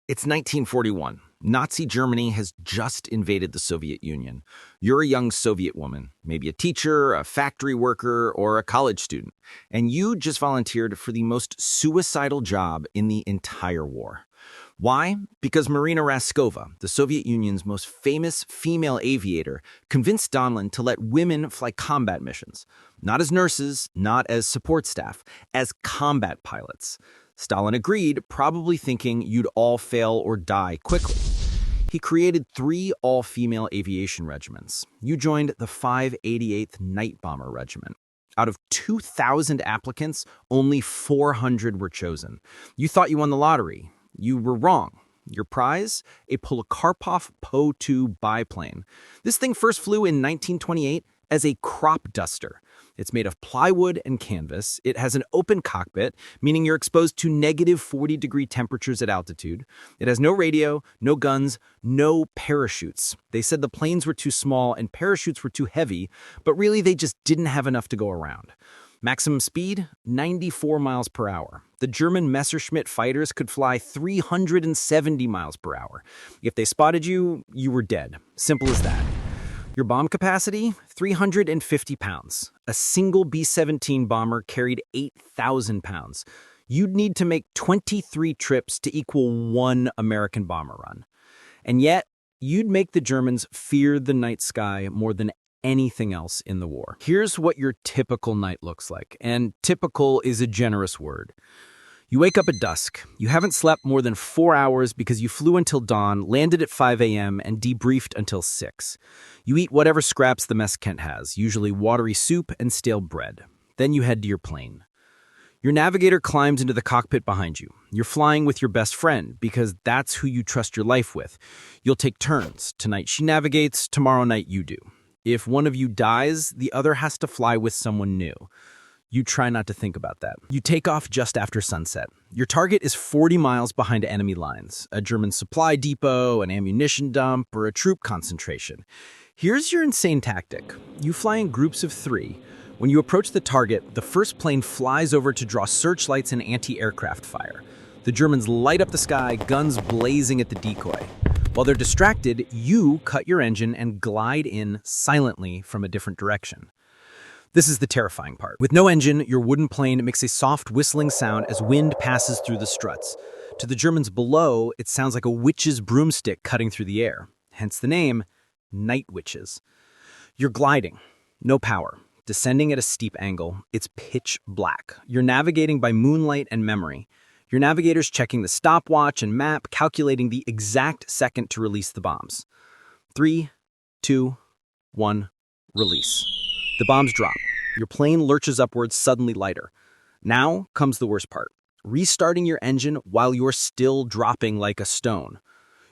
It's 1941. Nazi Germany has just invaded the Soviet Union. You're a young Soviet woman, maybe a teacher, a factory worker, or a college student, and you just volunteered for the most suicidal job in the entire war. Why? Because Marina Raskova, the Soviet Union's most famous female aviator, convinced Donlin to let women fly combat missions. Not as nurses, not as support staff, as combat pilots. Stalin agreed, probably thinking you'd all fail or die quickly. He created 3 all-female aviation regiments. You joined the 588th Night Bomber Regiment. Out of 2,000 applicants, only 400 were chosen. You thought you won the lottery. You were wrong. Your prize? A Polikarpov Po-2 biplane. This thing first flew in 1928 as a crop duster. It's made of plywood and canvas. It has an open cockpit, meaning you're exposed to negative 40-degree temperatures at altitude. It has no radio, no guns, no parachutes. They said the planes were too small and parachutes were too heavy, but really they just didn't have enough to go around. Maximum speed, 94 miles per hour. The German Messerschmitt fighters could fly 370 miles per hour. If they spotted you, you were dead. Simple as that. Your bomb capacity? 350 pounds. A single B-17 bomber carried 8,000 pounds. You'd need to make 23 trips to equal 1 American bomber run. And yet, you'd make the Germans fear the night sky more than anything else in the war. Here's what your typical night looks like, and typical is a generous word. You wake up at dusk. You haven't slept more than 4 hours because you flew until dawn, landed at 5 a.m., and debriefed until 6. You eat whatever scraps the mess tent has, usually watery soup and stale bread. Then you head to your plane. Your navigator climbs into the cockpit behind you. You're flying with your best friend because that's who you trust your life with. You'll take turns. Tonight she navigates, tomorrow night you do. If one of you dies, the other has to fly with someone new. You try not to think about that. You take off just after sunset. Your target is 40 miles behind enemy lines, a German supply depot, an ammunition dump, or a troop concentration. Here's your insane tactic. You fly in groups of 3. When you approach the target, the first plane flies over to draw searchlights and anti-aircraft fire. The Germans light up the sky, guns blazing at the decoy. While they're distracted, you cut your engine and glide in silently from a different direction. This is the terrifying part. With no engine, your wooden plane makes a soft whistling sound as wind passes through the struts. To the Germans below, it sounds like a witch's broomstick cutting through the air. Hence the name, Night Witches. You're gliding. No power. Descending at a steep angle. It's pitch black. You're navigating by moonlight and memory. Your navigator's checking the stopwatch and map, calculating the exact second to release the bombs. 3, 2, 1, release. The bombs drop. Your plane lurches upwards, suddenly lighter. Now comes the worst part. Restarting your engine while you're still dropping like a stone.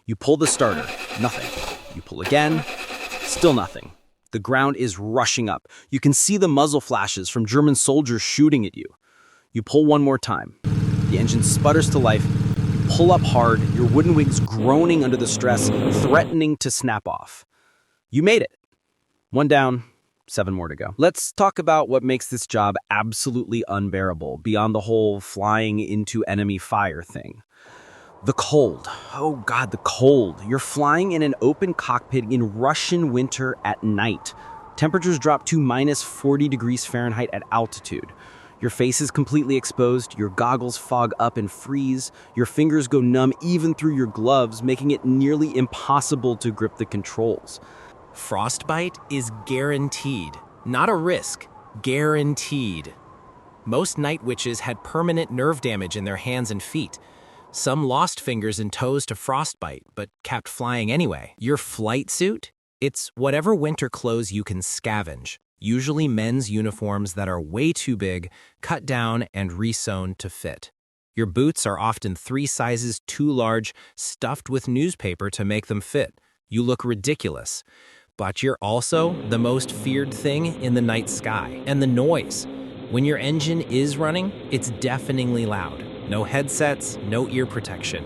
You pull the starter. Nothing. You pull again. Still nothing. The ground is rushing up. You can see the muzzle flashes from German soldiers shooting at you. You pull one more time. The engine sputters to life. You pull up hard, your wooden wings groaning under the stress, threatening to snap off. You made it. 1 down. 7 more to go. Let's talk about what makes this job absolutely unbearable, beyond the whole flying into enemy fire thing. The cold. Oh God, the cold. You're flying in an open cockpit in Russian winter at night. Temperatures drop to minus 40 degrees Fahrenheit at altitude. Your face is completely exposed, your goggles fog up and freeze, your fingers go numb even through your gloves, making it nearly impossible to grip the controls. Frostbite is guaranteed, not a risk, guaranteed. Most night witches had permanent nerve damage in their hands and feet. Some lost fingers and toes to frostbite, but kept flying anyway. Your flight suit? It's whatever winter clothes you can scavenge, usually men's uniforms that are way too big, cut down and re-sewn to fit. Your boots are often 3 sizes too large, stuffed with newspaper to make them fit. You look ridiculous. But you're also the most feared thing in the night sky. And the noise. When your engine is running, it's deafeningly loud. No headsets, no ear protection.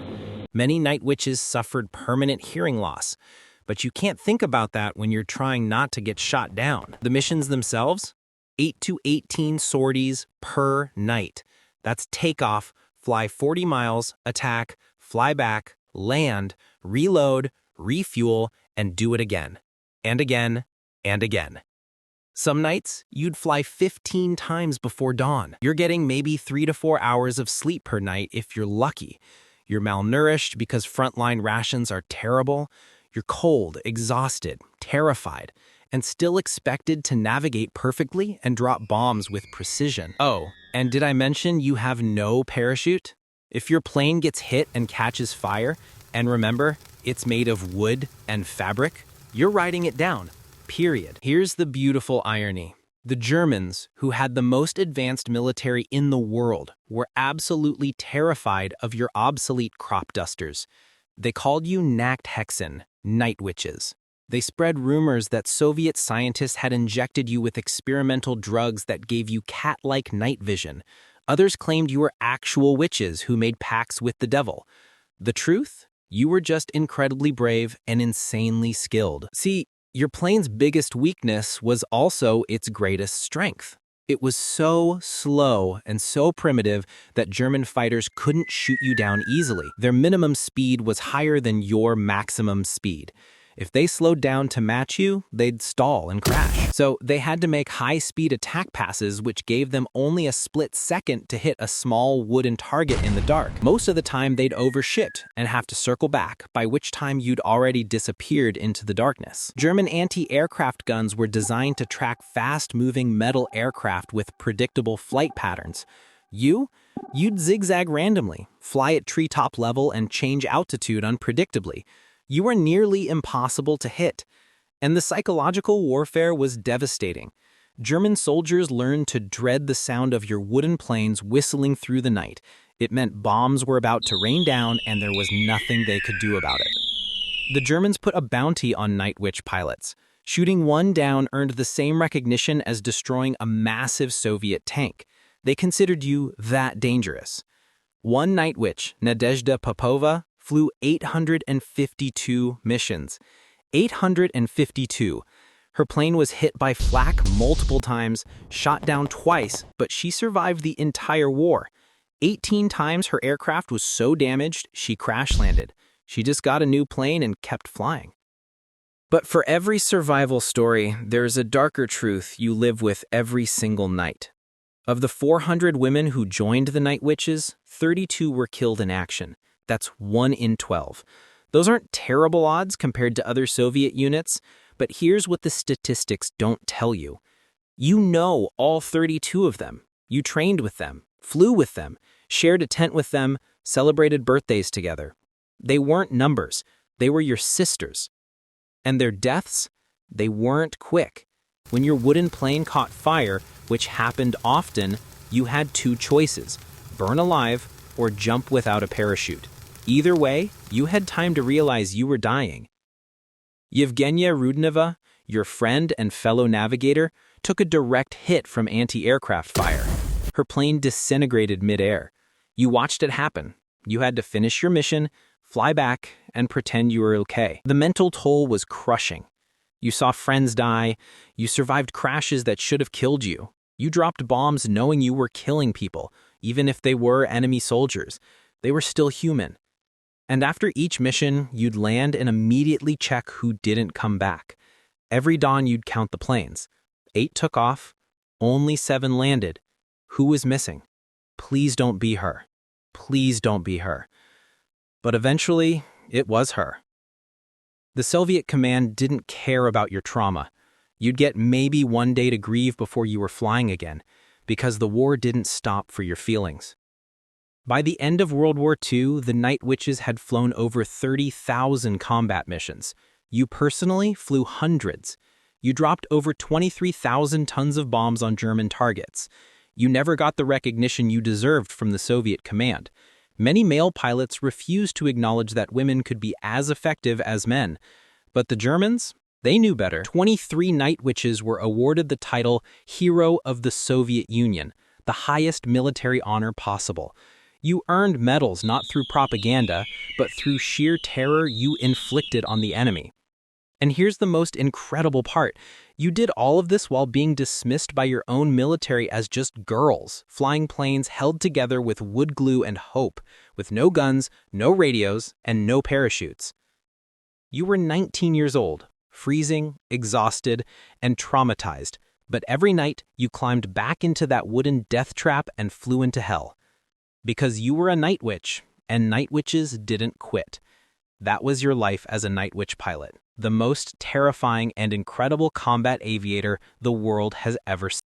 Many night witches suffered permanent hearing loss. But you can't think about that when you're trying not to get shot down. The missions themselves? 8 to 18 sorties per night. That's takeoff, fly 40 miles, attack, fly back, land, reload, refuel, and do it again. And again, and again. Some nights, you'd fly 15 times before dawn. You're getting maybe 3 to 4 hours of sleep per night if you're lucky. You're malnourished because frontline rations are terrible. You're cold, exhausted, terrified, and still expected to navigate perfectly and drop bombs with precision. Oh, and did I mention you have no parachute? If your plane gets hit and catches fire, and remember, it's made of wood and fabric, you're riding it down. Period. Here's the beautiful irony. The Germans, who had the most advanced military in the world, were absolutely terrified of your obsolete crop dusters. They called you Nachthexen, night witches. They spread rumors that Soviet scientists had injected you with experimental drugs that gave you cat-like night vision. Others claimed you were actual witches who made pacts with the devil. The truth? You were just incredibly brave and insanely skilled. See, your plane's biggest weakness was also its greatest strength. It was so slow and so primitive that German fighters couldn't shoot you down easily. Their minimum speed was higher than your maximum speed. If they slowed down to match you, they'd stall and crash. So they had to make high-speed attack passes, which gave them only a split second to hit a small wooden target in the dark. Most of the time, they'd overshift and have to circle back, by which time you'd already disappeared into the darkness. German anti-aircraft guns were designed to track fast-moving metal aircraft with predictable flight patterns. You'd zigzag randomly, fly at treetop level, and change altitude unpredictably. You were nearly impossible to hit, and the psychological warfare was devastating. German soldiers learned to dread the sound of your wooden planes whistling through the night. It meant bombs were about to rain down and there was nothing they could do about it. The Germans put a bounty on night witch pilots. Shooting one down earned the same recognition as destroying a massive Soviet tank. They considered you that dangerous. One night witch, Nadezhda Popova, flew 852 missions. 852. Her plane was hit by flak multiple times, shot down twice, but she survived the entire war. 18 times her aircraft was so damaged, she crash-landed. She just got a new plane and kept flying. But for every survival story, there's a darker truth you live with every single night. Of the 400 women who joined the Night Witches, 32 were killed in action. That's 1 in 12. Those aren't terrible odds compared to other Soviet units, but here's what the statistics don't tell you. You know all 32 of them. You trained with them, flew with them, shared a tent with them, celebrated birthdays together. They weren't numbers. They were your sisters. And their deaths? They weren't quick. When your wooden plane caught fire, which happened often, you had two choices: burn alive or jump without a parachute. Either way, you had time to realize you were dying. Yevgenia Rudneva, your friend and fellow navigator, took a direct hit from anti-aircraft fire. Her plane disintegrated mid-air. You watched it happen. You had to finish your mission, fly back, and pretend you were okay. The mental toll was crushing. You saw friends die. You survived crashes that should have killed you. You dropped bombs knowing you were killing people, even if they were enemy soldiers. They were still human. And after each mission, you'd land and immediately check who didn't come back. Every dawn you'd count the planes. 8 took off, only 7 landed. Who was missing? Please don't be her. Please don't be her. But eventually, it was her. The Soviet command didn't care about your trauma. You'd get maybe 1 day to grieve before you were flying again, because the war didn't stop for your feelings. By the end of World War II, the Night Witches had flown over 30,000 combat missions. You personally flew hundreds. You dropped over 23,000 tons of bombs on German targets. You never got the recognition you deserved from the Soviet command. Many male pilots refused to acknowledge that women could be as effective as men. But the Germans, they knew better. 23 Night Witches were awarded the title Hero of the Soviet Union, the highest military honor possible. You earned medals not through propaganda, but through sheer terror you inflicted on the enemy. And here's the most incredible part. You did all of this while being dismissed by your own military as just girls, flying planes held together with wood glue and hope, with no guns, no radios, and no parachutes. You were 19 years old, freezing, exhausted, and traumatized, but every night you climbed back into that wooden death trap and flew into hell. Because you were a night witch, and night witches didn't quit. That was your life as a night witch pilot, the most terrifying and incredible combat aviator the world has ever seen.